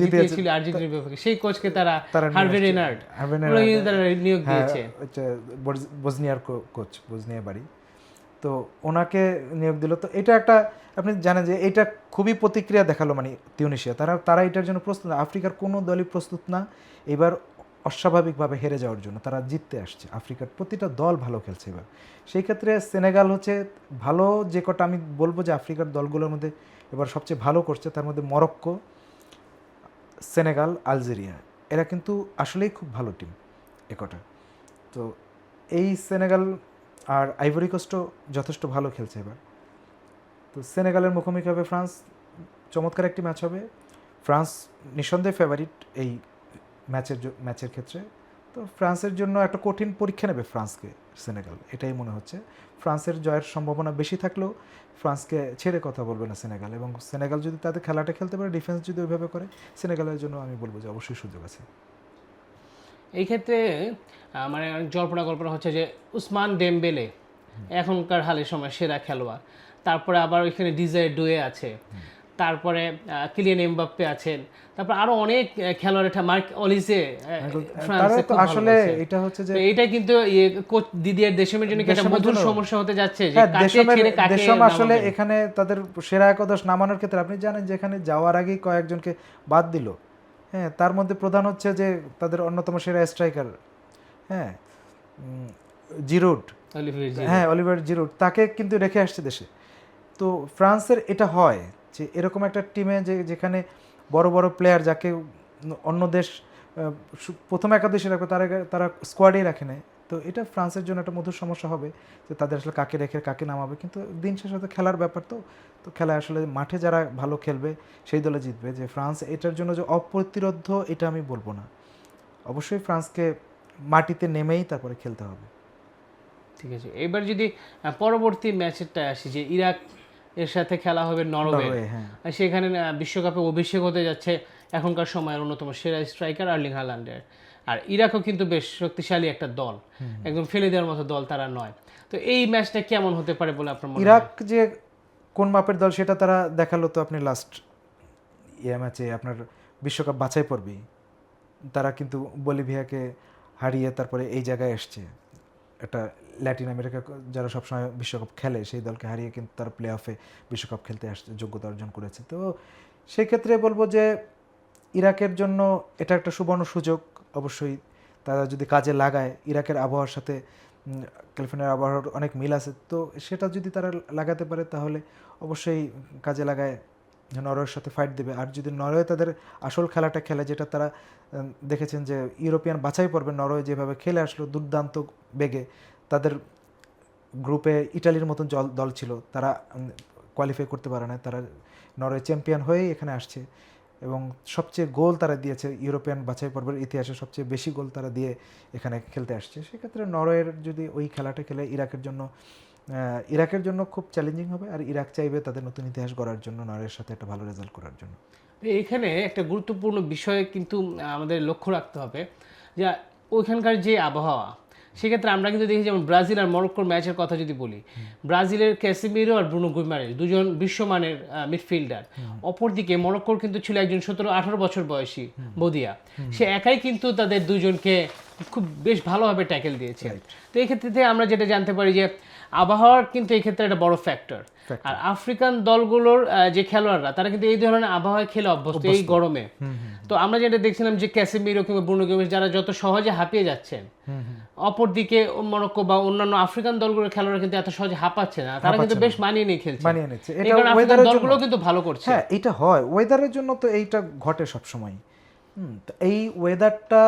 A: জিতেছিল আর্জেন্টিনার বিপক্ষে, সেই কোচকে তারা হার্ভে রেনার্ড তারা নিয়োগ দিয়েছে,
B: বজনিয়ার কোচ, বজনিয়া বাড়ি, তো ওনাকে নিয়োগ দিল। তো এটা একটা, আপনি জানেন যে এটা খুবই প্রতিক্রিয়া দেখালো, মানে তিউনিশিয়া, তারা এটার জন্য প্রস্তুত না। আফ্রিকার কোনো দলই প্রস্তুত না এবার অস্বাভাবিকভাবে হেরে যাওয়ার জন্য। তারা জিততে আসছে, আফ্রিকার প্রতিটা দল ভালো খেলছে এবার। সেই ক্ষেত্রে সেনেগাল হচ্ছে ভালো, যে কটা আমি বলবো যে আফ্রিকার দলগুলোর মধ্যে এবার সবচেয়ে ভালো করছে, তার মধ্যে মরক্কো, সেনেগাল, আলজেরিয়া, এরা কিন্তু আসলেই খুব ভালো টিম একটা। তো এই সেনেগাল আর আইভরি কোস্টও যথেষ্ট ভালো খেলছে এবার। তো সেনেগালের মুখোমুখি হবে ফ্রান্স, চমৎকার একটি ম্যাচ হবে। ফ্রান্স নিঃসন্দেহে ফেভারিট এই ম্যাচের ক্ষেত্রে। তো ফ্রান্সের জন্য একটা কঠিন পরীক্ষা নেবে ফ্রান্সকে সেনেগাল, এটাই মনে হচ্ছে। ফ্রান্সের জয়ের সম্ভাবনা বেশি থাকলেও ফ্রান্সকে ছেড়ে কথা বলবে না সেনেগাল, এবং সেনেগাল যদি তাদের খেলাটা খেলতে পারে, ডিফেন্স যদি ওইভাবে করে, সেনেগালের জন্য আমি বলবো যে অবশ্যই সুযোগ আছে।
A: এই ক্ষেত্রে মানে কল্পনা হচ্ছে যে উসমান ডেমবেলে এখনকার হালের সময় সেরা খেলোয়াড়, তারপরে আবার ওইখানে ডিজায়ার ডুয়ে আছে, তারপরে কিলিয়ান এমবাপ্পে আছেন, তারপর আরো অনেক খেলোয়াড়, মার্ক অলিসে
B: তারা তো আসলে এটা হচ্ছে যে
A: এটা কিন্তু কোচ দিদিয়ার দেশমের জন্য কি একটা মধুর সমস্যা হতে যাচ্ছে যে
B: হ্যাঁ,
A: কাকে ছেড়ে কাকে
B: দেশম আসলে
A: নামাবেন।
B: এখানে তাদের সেরা একাদশ নামানোর ক্ষেত্রে আপনি জানেন যে এখানে যাওয়ার আগেই কয়েকজনকে বাদ দিল। হ্যাঁ, তার মধ্যে প্রধান হচ্ছে যে তাদের অন্যতম সেরা স্ট্রাইকার, হ্যাঁ, জিরুড,
A: অলিভিয়ের জিরু।
B: হ্যাঁ অলিভার জিরুড, তাকে কিন্তু রেখে আসছে দেশে। তো ফ্রান্সের এটা হয় যে এরকম একটা টিমে যেখানে বড় বড় প্লেয়ার যাকে অন্য দেশ প্রথম একাদশে রাখবে তারা স্কোয়াডেই রাখে নেয়। তো এটা ফ্রান্সের জন্য একটা মধুর সমস্যা হবে যে তাদের আসলে কাকে রেখে কাকে নামাবে, কিন্তু দিন শেষে তো খেলার ব্যাপার। তো তো খেলায় আসলে মাঠে যারা ভালো খেলবে সেই দলে জিতবে। যে ফ্রান্স এটার জন্য যে অপ্রতিরোধ্য এটা আমি বলবো না, অবশ্যই ফ্রান্সকে মাটিতে নেমেই তারপরে খেলতে হবে।
A: ঠিক আছে, এবার যদি পরবর্তী ম্যাচেরটা আসি, যে ইরাক এর সাথে খেলা হবে নরওয়ে,
B: হ্যাঁ,
A: আর সেখানে বিশ্বকাপে অভিষেক হতে যাচ্ছে এখনকার সময়ের অন্যতম সেরা স্ট্রাইকার আর্লিং হালান্ডের। আর ইরাকও কিন্তু বেশ শক্তিশালী একটা দল, একদম ফেলে দেওয়ার মতো দল তারা নয়। তো এই ম্যাচটা কেমন হতে পারে বলে আপনার মনে হয়?
B: ইরাক যে কোন মাপের দল সেটা তারা দেখালো তো আপনি লাস্ট ম্যাচে আপনার বিশ্বকাপ বাছাই পড়বেই। তারা কিন্তু বলিভিয়াকে হারিয়ে তারপরে এই জায়গায় এসছে, একটা ল্যাটিন আমেরিকা যারা সবসময় বিশ্বকাপ খেলে সেই দলকে হারিয়ে কিন্তু তারা প্লে অফে বিশ্বকাপ খেলতে আসছে, যোগ্যতা অর্জন করেছে। তো সেই ক্ষেত্রে বলবো যে ইরাকের জন্য এটা একটা সুবর্ণ সুযোগ। অবশ্যই তারা যদি কাজে লাগায়, ইরাকের আবহাওয়ার সাথে ক্যালিফোর্নিয়ার আবহাওয়ার অনেক মিল আছে, তো সেটা যদি তারা লাগাতে পারে তাহলে অবশ্যই কাজে লাগায় নরওয়ের সাথে ফাইট দেবে। আর যদি নরওয়ে তাদের আসল খেলাটা খেলে, যেটা তারা দেখেছেন যে ইউরোপিয়ান বাছাই পর্বে নরওয়ে যেভাবে খেলে আসলো দুর্দান্ত বেগে, তাদের গ্রুপে ইটালির মতন দল ছিল, তারা কোয়ালিফাই করতে পারে না, তারা নরওয়ে চ্যাম্পিয়ন হয়েই এখানে আসছে এবং সবচেয়ে গোল তারা দিয়েছে ইউরোপিয়ান বাছাই পর্বের ইতিহাসে, সবচেয়ে বেশি গোল তারা দিয়ে এখানে খেলতে আসছে। সেক্ষেত্রে নরওয়ের যদি ওই খেলাটা খেলে ইরাকের জন্য খুব চ্যালেঞ্জিং হবে। আর ইরাক চাইবে তাদের নতুন ইতিহাস গড়ার জন্য, নরওয়ের সাথে একটা ভালো রেজাল্ট করার জন্য।
A: এখানে একটা গুরুত্বপূর্ণ বিষয় কিন্তু আমাদের লক্ষ্য রাখতে হবে, যে ওইখানকার যে আবহাওয়া, সেক্ষেত্রে আমরা কিন্তু দেখি যেমন ব্রাজিল আর মরক্কোর ম্যাচের কথা যদি বলি, ব্রাজিলের ক্যাসিমিরো আর ব্রুনো গুইমারেজ দুজন বিশ্বমানের মিডফিল্ডার, অপরদিকে মরক্কোর কিন্তু ছিল একজন 17-18 বছর বয়সী বদিয়া, সে একাই কিন্তু তাদের দুজনকে খুব বেশ ভালোভাবে ট্যাকেল দিয়েছে। তো এই ক্ষেত্রে থেকে আমরা যেটা জানতে পারি যে আবহাওয়ার কিন্তু এই ক্ষেত্রে একটা বড় ফ্যাক্টর। আর আফ্রিকান দলগুলোর যে খেলোয়াড়রা তারা কিন্তু এই ধরনের আবহাওয়ায় খেলে অভ্যস্ত, এই গরমে। তো আমরা যেটা দেখছিলাম যে ক্যাসেমিরো কিংবা ব্রুনো গুইমারেজ যারা যত সহজে হাঁপিয়ে যাচ্ছেন, অপরদিকে মরক্কো বা অন্যান্য আফ্রিকান দলগুলোর খেলোয়াড়রা কিন্তু এত সহজে হাঁপাচ্ছে না, তারা কিন্তু বেশ মানিয়ে নিয়ে খেলছে,
B: মানিয়ে নিচ্ছে।
A: এই কারণে আফ্রিকান দলগুলো কিন্তু ভালো করছে।
B: হ্যাঁ, এটা হয় ওয়েদারের জন্য, তো এইটা ঘটে সবসময়। তো এই ওয়েদারটা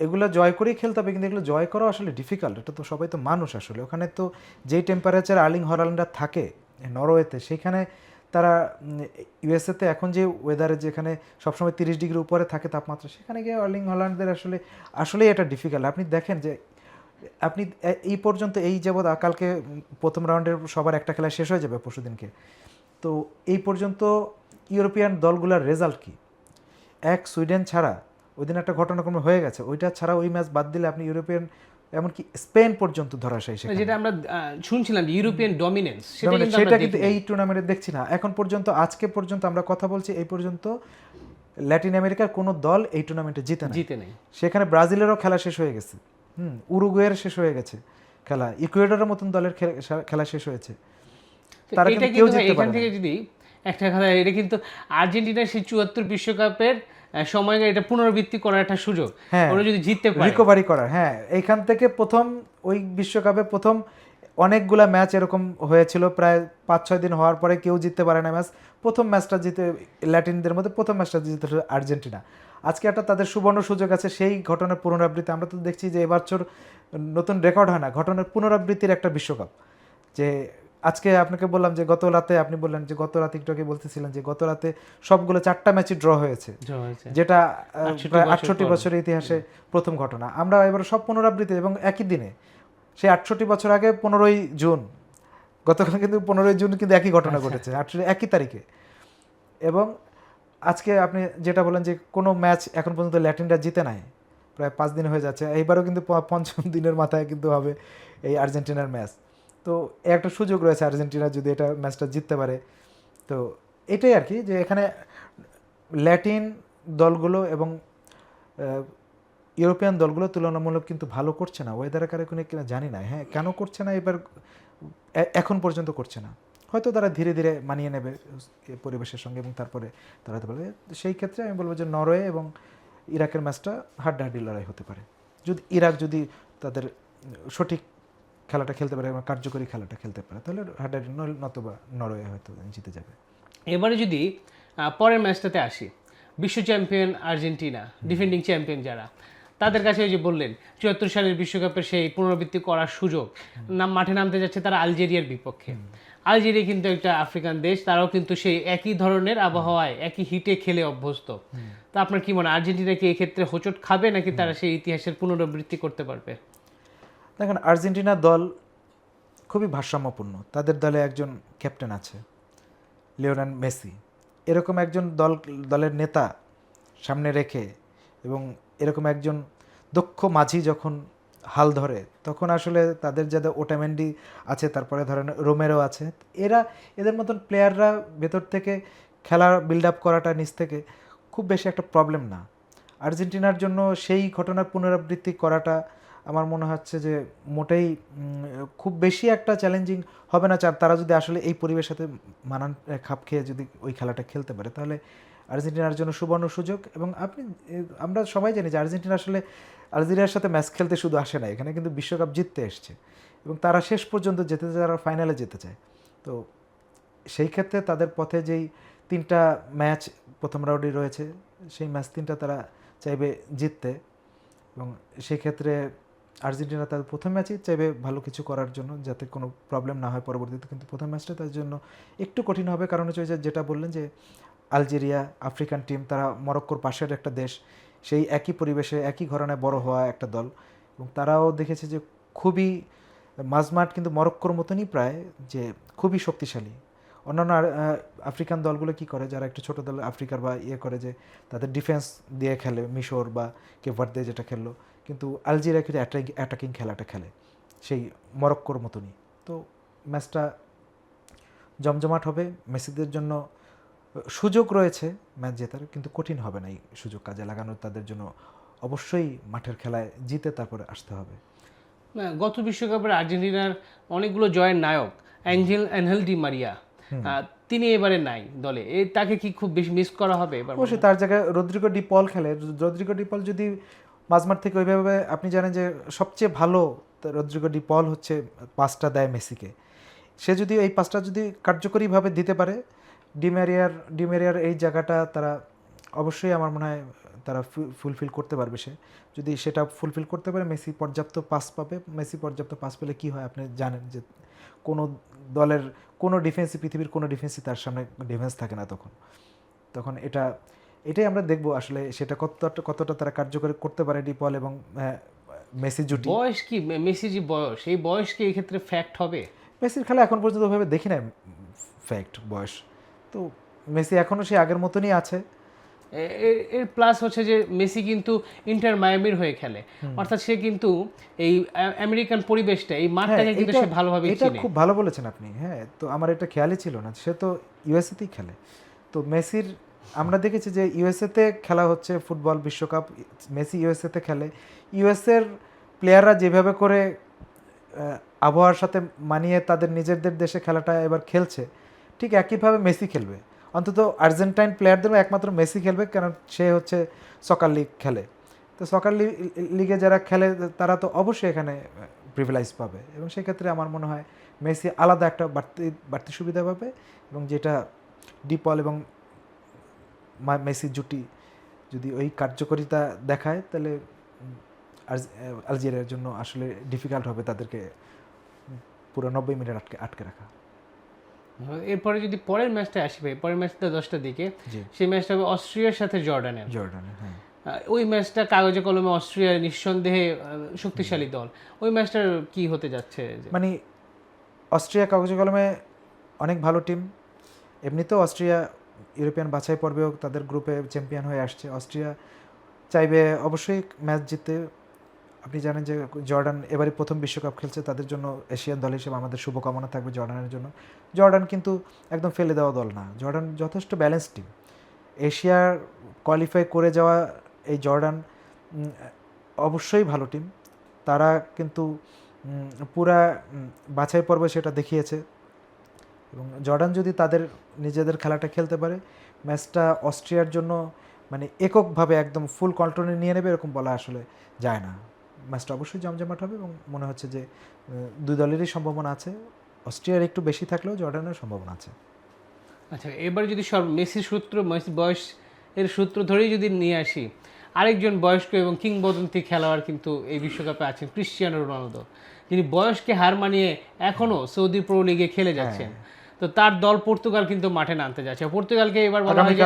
B: এগুলো জয় করেই খেলতে হবে, কিন্তু এগুলো জয় করা আসলে ডিফিকাল্ট। এটা তো সবাই তো মানুষ আসলে। ওখানে তো যেই টেম্পারেচার আর্লিং হল্যান্ডার থাকে নরওয়েতে, সেখানে তারা ইউএসএতে এখন যে ওয়েদারে যেখানে সবসময় 30 ডিগ্রি উপরে থাকে তাপমাত্রা, সেখানে গিয়ে আর্লিং হল্যান্ডদের আসলেই এটা ডিফিকাল্ট। আপনি দেখেন যে আপনি এই পর্যন্ত এই যাবৎ কালকে প্রথম রাউন্ডের সবার একটা খেলা শেষ হয়ে যাবে পরশুদিনকে, তো এই পর্যন্ত ইউরোপিয়ান দলগুলোর রেজাল্ট কি? সুইডেন ছাড়া ওই দিন একটা ঘটনাক্রমে হয়ে গেছে, ওইটা ছাড়া ওই ম্যাচ বাদ দিলে আপনি ইউরোপিয়ান এমনকি স্পেন পর্যন্ত ধরাশায়ী,
A: যেটা আমরা শুনছিলাম ইউরোপিয়ান ডমিনেন্স,
B: সেটা কিন্তু এই টুর্নামেন্টে দেখছি না এখন পর্যন্ত। আজকে পর্যন্ত আমরা কথা বলছি, এই পর্যন্ত ল্যাটিন আমেরিকার কোনো দল এই টুর্নামেন্টে জিতে নেই। সেখানে ব্রাজিলেরও খেলা শেষ হয়ে গেছে, উরুগুয়ের শেষ হয়ে গেছে খেলা, ইকুয়েডরের মতন দলের খেলা শেষ হয়েছে।
A: তারা কিন্তু কেউ জিততে পারে না। এখান থেকে যদি একটা কথা, এটা কিন্তু আর্জেন্টিনার সেই 74 বিশ্বকাপের সময় এটা পুনরাবৃত্তি করার একটা সুযোগ, ওরা যদি জিততে পারে,
B: রিকভারি করার। হ্যাঁ, এইখান থেকে প্রথম ওই বিশ্বকাপে প্রথম অনেকগুলা ম্যাচ এরকম হয়েছিল, প্রায় 5-6 দিন হওয়ার পরে কেউ জিততে পারে না ম্যাচ। প্রথম ম্যাচটা জিতে ল্যাটিনদের মধ্যে প্রথম ম্যাচটা জিতে আর্জেন্টিনা। আজকে একটা তাদের সুবর্ণ সুযোগ আছে সেই ঘটনার পুনরাবৃত্তি। আমরা তো দেখছি যে এবছর নতুন রেকর্ড হয় না, ঘটনার পুনরাবৃত্তির একটা বিশ্বকাপ। যে আজকে আপনাকে বললাম যে গত রাতে, আপনি বললেন যে গত রাতে, একটু আগে বলতেছিলেন যে গত রাতে সবগুলো 4টা ম্যাচই ড্র হয়েছে, যেটা প্রায় 68 বছরের ইতিহাসে প্রথম ঘটনা। আমরা এবার সব পুনরাবৃত্তি এবং একই দিনে, সেই 68 বছর আগে 15ই জুন, গতকাল কিন্তু 15ই জুন কিন্তু একই ঘটনা ঘটেছে, একই তারিখে। এবং আজকে আপনি যেটা বলেন যে কোনো ম্যাচ এখন পর্যন্ত ল্যাটিনরা জিতে নাই, প্রায় 5 দিন হয়ে যাচ্ছে। এইবারও কিন্তু 5ম দিনের মাথায় কিন্তু হবে এই আর্জেন্টিনার ম্যাচ। তো একটা সুযোগ রয়েছে আর্জেন্টিনা যদি এটা ম্যাচটা জিততে পারে, তো এটাই আর কি, যে এখানে ল্যাটিন দলগুলো এবং ইউরোপিয়ান দলগুলো তুলনামূলক কিন্তু ভালো করছে না, ওয়েদারের কারণে কিনা জানি না। হ্যাঁ, কেন করছে না এবার, এখন পর্যন্ত করছে না। হয়তো তারা ধীরে ধীরে মানিয়ে নেবে এই পরিবেশের সঙ্গে এবং তারপরে তারা হতে পারবে। সেই ক্ষেত্রে আমি বলবো যে নরওয়ে এবং ইরাকের ম্যাচটা হাড্ডাহাড্ডি লড়াই হতে পারে, যদি ইরাক যদি তাদের সঠিক খেলাটা খেলতে পারে এবং কার্যকরী খেলাটা খেলতে পারে, তাহলে হাড্ডাহাড্ডি, নতুবা নরওয়ে হয়তো জিতে যাবে।
A: এবারে যদি পরের ম্যাচটাতে আসি, বিশ্ব চ্যাম্পিয়ন আর্জেন্টিনা, ডিফেন্ডিং চ্যাম্পিয়ন যারা, তাদের কাছে ওই যে বললেন 74 সালের বিশ্বকাপের সেই পুনরাবৃত্তি করার সুযোগ, মাঠে নামতে যাচ্ছে তারা আলজেরিয়ার বিপক্ষে। আলজেরিয়া কিন্তু একটা আফ্রিকান দেশ, তারাও কিন্তু সেই একই ধরনের আবহাওয়ায় একই হিটে খেলে অভ্যস্ত। তো আপনার কি মনে হয় আর্জেন্টিনা কি এক্ষেত্রে হোঁচট খাবে, নাকি তারা সেই ইতিহাসের পুনরাবৃত্তি করতে পারবে?
B: দেখেন, আর্জেন্টিনা দল খুবই ভারসাম্যপূর্ণ। তাদের দলে একজন ক্যাপ্টেন আছে, লিওনেল মেসি। এরকম একজন দলের নেতা সামনে রেখে এবং এরকম একজন দক্ষ মাঝি যখন হাল ধরে, তখন আসলে তাদের যাদের ওটামেন্ডি আছে, তারপরে ধরেন রোমেরো আছে, এদের মতন প্লেয়াররা ভেতর থেকে খেলা বিল্ড আপ করাটা নিচ থেকে খুব বেশি একটা প্রবলেম না। আর্জেন্টিনার জন্য সেই ঘটনার পুনরাবৃত্তি করাটা আমার মনে হচ্ছে যে মোটেই খুব বেশি একটা চ্যালেঞ্জিং হবে না। তারা যদি আসলে এই পরিবেশের সাথে মানান খাপ খেয়ে যদি ওই খেলাটা খেলতে পারে, তাহলে আর্জেন্টিনার জন্য সুবর্ণ সুযোগ। এবং আমরা সবাই জানি যে আর্জেন্টিনা আসলে আলজেরিয়ার সাথে ম্যাচ খেলতে শুধু আসে না, এখানে কিন্তু বিশ্বকাপ জিততে এসছে এবং তারা শেষ পর্যন্ত যেতে চায়, তারা ফাইনালে যেতে চায়। তো সেই ক্ষেত্রে তাদের পথে যেই 3টা ম্যাচ প্রথম রাউন্ডে রয়েছে, সেই ম্যাচ 3টা তারা চাইবে জিততে। এবং সেই ক্ষেত্রে আর্জেন্টিনা তাদের প্রথম ম্যাচেই চাইবে ভালো কিছু করার জন্য, যাতে কোনো প্রবলেম না হয় পরবর্তীতে। কিন্তু প্রথম ম্যাচটা তার জন্য একটু কঠিন হবে, কারণ হচ্ছে যেটা বললেন যে আলজেরিয়া আফ্রিকান টিম, তারা মরক্কোর পাশের একটা দেশ, সেই একই পরিবেশে একই ঘরানায় বড় হওয়া একটা দল। এবং তারাও দেখেছে যে খুবই মাঝমাঠ কিন্তু মরক্কোর মতনই প্রায়, যে খুবই শক্তিশালী। অন্যান্য আফ্রিকান দলগুলো কি করে, যারা একটু ছোটো দল আফ্রিকার বা করে, যে তাদের ডিফেন্স দিয়ে খেলে, মিশর বা কেভার দিয়ে যেটা খেললো, কিন্তু আলজেরিয়া কিন্তু অ্যাটাকিং খেলাটা খেলে সেই মরক্কোর মতনই। তো ম্যাচটা জমজমাট হবে, মেসিদের জন্য সুযোগ রয়েছে ম্যাচ জেতার, কিন্তু কঠিন হবে না এই সুযোগ কাজে লাগানো তাদের জন্য। অবশ্যই মাঠের খেলায় জিতে তারপরে আসতে হবে।
A: গত বিশ্বকাপের আর্জেন্টিনার অনেকগুলো জয়ের নায়ক অ্যানহেল ডি মারিয়া, তিনি এবারে নাই দলে, তাকে কি খুব বেশি মিস করা হবে এবার?
B: অবশ্যই তার জায়গায় রদ্রিগো ডি পল খেলে। রদ্রিগো ডি পল যদি মাঝমাঠ থেকে ওইভাবে, আপনি জানেন যে সবচেয়ে ভালো রদ্রিগো ডি পল হচ্ছে পাসটা দেয় মেসিকে। সে যদি এই পাসটা যদি কার্যকরীভাবে দিতে পারে, ডিমেরিয়ার এই জায়গাটা তারা অবশ্যই আমার মনে হয় তারা ফুলফিল করতে পারবে। সে যদি সেটা ফুলফিল করতে পারে, মেসি পর্যাপ্ত পাস পাবে। মেসি পর্যাপ্ত পাস পেলে কী হয় আপনি জানেন, যে কোনো দলের কোনো ডিফেন্সই, পৃথিবীর কোনো ডিফেন্সই তার সামনে ডিফেন্স থাকে না তখন এটাই আমরা দেখবো আসলে সেটা কতটা তারা কার্যকরী করতে পারে ডিপল এবং মেসি জুটি।
A: বয়স কি, মেসির যে বয়স, এই বয়স কি এক্ষেত্রে ফ্যাক্ট হবে?
B: মেসির খেলা এখন পর্যন্ত ওইভাবে দেখি না ফ্যাক্ট বয়স। তো মেসি এখনও সে আগের মতনই আছে।
A: এর প্লাস হচ্ছে যে মেসি কিন্তু ইন্টার মায়ামির হয়ে খেলে, অর্থাৎ সে কিন্তু এই আমেরিকান পরিবেশটা, এই মাঠটাকে কিন্তু সে ভালোভাবে
B: এটা
A: চিনে।
B: খুব ভালো বলেছেন আপনি। হ্যাঁ, তো আমার এটা খেয়ালই ছিল না, সে তো ইউএসএতেই খেলে। তো মেসির আমরা দেখেছি যে ইউএসএতে খেলা হচ্ছে ফুটবল বিশ্বকাপ, মেসি ইউএসএতে খেলে। ইউএসএর প্লেয়াররা যেভাবে করে আবহাওয়ার সাথে মানিয়ে তাদের নিজেদের দেশে খেলাটা এবার খেলছে, ঠিক একইভাবে মেসি খেলবে। অন্তত আর্জেন্টাইন প্লেয়ারদেরও একমাত্র মেসি খেলবে, কারণ সে হচ্ছে সকার লিগ খেলে। তো সকার লিগে যারা খেলে তারা তো অবশ্যই এখানে প্রিভিলাইজ পাবে, এবং সেক্ষেত্রে আমার মনে হয় মেসি আলাদা একটা বাড়তি সুবিধা পাবে। এবং যেটা ডিপল এবং মেসি জুটি যদি ওই কার্যকারিতা দেখায়, তাহলে আলজেরিয়ার জন্য আসলে ডিফিকাল্ট হবে তাদেরকে পুরো 90 মিনিট আটকে রাখা।
A: এরপরে যদি পরের ম্যাচটা আসবে, পরের ম্যাচটা 10টার দিকে, সেই ম্যাচটা হবে অস্ট্রিয়ার সাথে জর্ডানের।
B: হ্যাঁ,
A: ওই ম্যাচটা কাগজে কলমে অস্ট্রিয়া নিঃসন্দেহে শক্তিশালী দল। ওই ম্যাচটার কি হতে যাচ্ছে?
B: মানে অস্ট্রিয়া কাগজে কলমে অনেক ভালো টিম। এমনিতেও অস্ট্রিয়া ইউরোপিয়ান বাছাই পর্বেও তাদের গ্রুপে চ্যাম্পিয়ন হয়ে আসছে। অস্ট্রিয়া চাইবে অবশ্যই ম্যাচ জিততে। আপনি জানেন যে জর্ডান এবারে প্রথম বিশ্বকাপ খেলছে, তাদের জন্য এশিয়ান দল হিসেবে আমাদের শুভকামনা থাকবে জর্ডানের জন্য। জর্ডান কিন্তু একদম ফেলে দেওয়া দল না, জর্ডান যথেষ্ট ব্যালেন্স টিম। এশিয়ার কোয়ালিফাই করে যাওয়া এই জর্ডান অবশ্যই ভালো টিম। তারা কিন্তু পুরা বাছাই পর্বে সেটা দেখিয়েছে, এবং জর্ডান যদি তাদের নিজেদের খেলাটা খেলতে পারে, ম্যাচটা অস্ট্রিয়ার জন্য মানে এককভাবে একদম ফুল কন্ট্রোলে নিয়ে নেবে এরকম বলা আসলে যায় না। ম্যাচটা অবশ্যই জমজমাট হবে, এবং মনে হচ্ছে যে দুই দলেরই সম্ভাবনা আছে। অস্ট্রিয়ার একটু বেশি থাকলেও জর্ডানের সম্ভাবনা আছে।
A: আচ্ছা, এবার যদি মেসির মেসি বয়স এর সূত্র ধরেই যদি নিয়ে আসি, আরেকজন বয়স্ক এবং কিংবদন্তি খেলোয়াড় কিন্তু এই বিশ্বকাপে আছেন, ক্রিশ্চিয়ানো রোনালদো, যিনি বয়সকে হার মানিয়ে এখনও সৌদি প্রো লিগে খেলে যাচ্ছেন। তো তার দল পর্তুগাল কিন্তু মাঠে নামতে যাচ্ছে। পর্তুগালকে এবার বলা হয় যে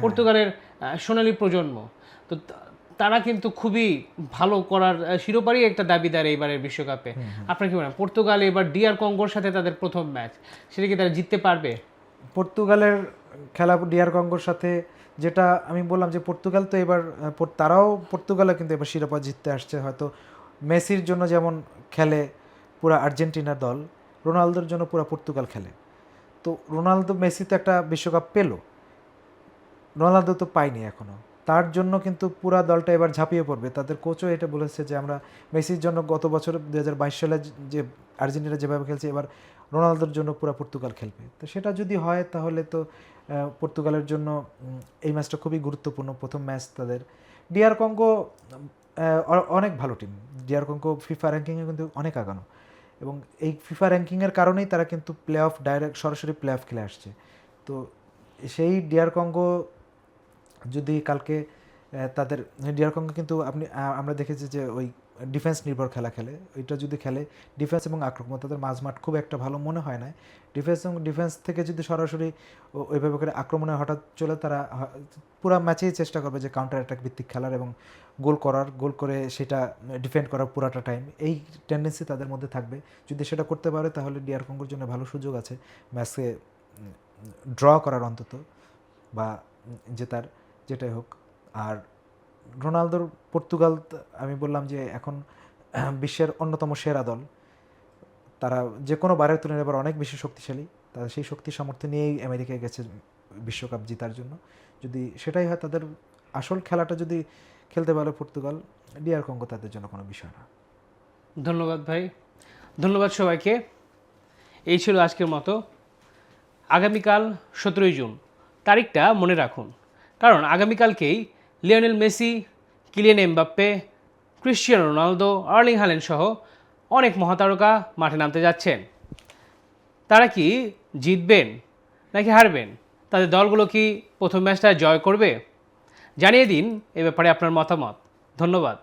A: পর্তুগালের সোনালী প্রজন্ম। তো তারা কিন্তু খুবই ভালো করার শিরোপারই একটা দাবিদার এইবারের বিশ্বকাপে। আপনার কি মনে হয় পর্তুগাল এবার ডিআর কঙ্গোর সাথে তাদের প্রথম ম্যাচ, সেটা কি তারা জিততে পারবে?
B: পর্তুগালের খেলা ডিআর কঙ্গোর সাথে, যেটা আমি বললাম যে পর্তুগাল তো এবার তারাও পর্তুগালও কিন্তু এবার শিরোপা জিততে আসছে। হয়তো মেসির জন্য যেমন খেলে পুরো আর্জেন্টিনার দল, রোনালদোর জন্য পুরো পর্তুগাল খেলে। তো রোনালদো মেসি তো একটা বিশ্বকাপ পেল, রোনালদো তো পায়নি এখনও। তার জন্য কিন্তু পুরা দলটা এবার ঝাঁপিয়ে পড়বে। তাদের কোচও এটা বলেছে যে আমরা মেসির জন্য গত বছর 2022 সালে যে আর্জেন্টিনা যেভাবে খেলছে, এবার রোনালদোর জন্য পুরো পর্তুগাল খেলবে। তো সেটা যদি হয় তাহলে তো পর্তুগালের জন্য এই ম্যাচটা খুবই গুরুত্বপূর্ণ, প্রথম ম্যাচ তাদের। ডিআর কঙ্গো অনেক ভালো টিম। ডিআর কঙ্গো ফিফা র্যাঙ্কিংয়ে কিন্তু অনেক আগানো, এবং এই ফিফা র্যাঙ্কিংয়ের কারণেই তারা কিন্তু প্লে অফ ডাইরেক্ট সরাসরি প্লে অফ খেলে আসছে। তো সেই ডিআর কঙ্গো যদি কালকে তাদের ডিআর কঙ্গো কিন্তু আমরা দেখেছি যে ওই ডিফেন্স নির্ভর খেলা খেলে, ওইটা যদি খেলে ডিফেন্স এবং আক্রমণ, তাদের মাঝমাঠ খুব একটা ভালো মনে হয় না। ডিফেন্স থেকে যদি সরাসরি ওইভাবে করে আক্রমণে হঠাৎ চলে, তারা পুরো ম্যাচেই চেষ্টা করবে যে কাউন্টার অ্যাটাক ভিত্তিক খেলার এবং গোল করে সেটা ডিফেন্ড করার পুরাটা টাইম, এই টেন্ডেন্সি তাদের মধ্যে থাকবে। যদি সেটা করতে পারে তাহলে ডিআর কঙ্গোর জন্য ভালো সুযোগ আছে ম্যাচে ড্র করার অন্তত, বা জেতার, যেটাই হোক। আর রোনালদোর পর্তুগাল, আমি বললাম যে এখন বিশ্বের অন্যতম সেরা দল। তারা যে কোনো বারের তুলনায় এবার অনেক বেশি শক্তিশালী। তারা সেই শক্তি সামর্থ্য নিয়েই আমেরিকায় গেছে বিশ্বকাপ জেতার জন্য। যদি সেটাই হয়, তাদের আসল খেলাটা যদি খেলতে পারে পর্তুগাল, ডিআর কঙ্গো তাদের জন্য কোনো বিষয় না।
A: ধন্যবাদ ভাই, ধন্যবাদ সবাইকে। এই ছিল আজকের মতো। আগামীকাল 17 জুন, তারিখটা মনে রাখুন, কারণ আগামীকালকেই Lionel Messi, Kylian Mbappe, Cristiano Ronaldo, Erling Haaland সহ অনেক মহাতারকা মাঠে নামতে যাচ্ছেন। তারা কি জিতবেন নাকি হারবেন? তাদের দলগুলো কি প্রথম ম্যাচটা জয় করবে? জানিয়ে দিন এ ব্যাপারে আপনার মতামত। ধন্যবাদ।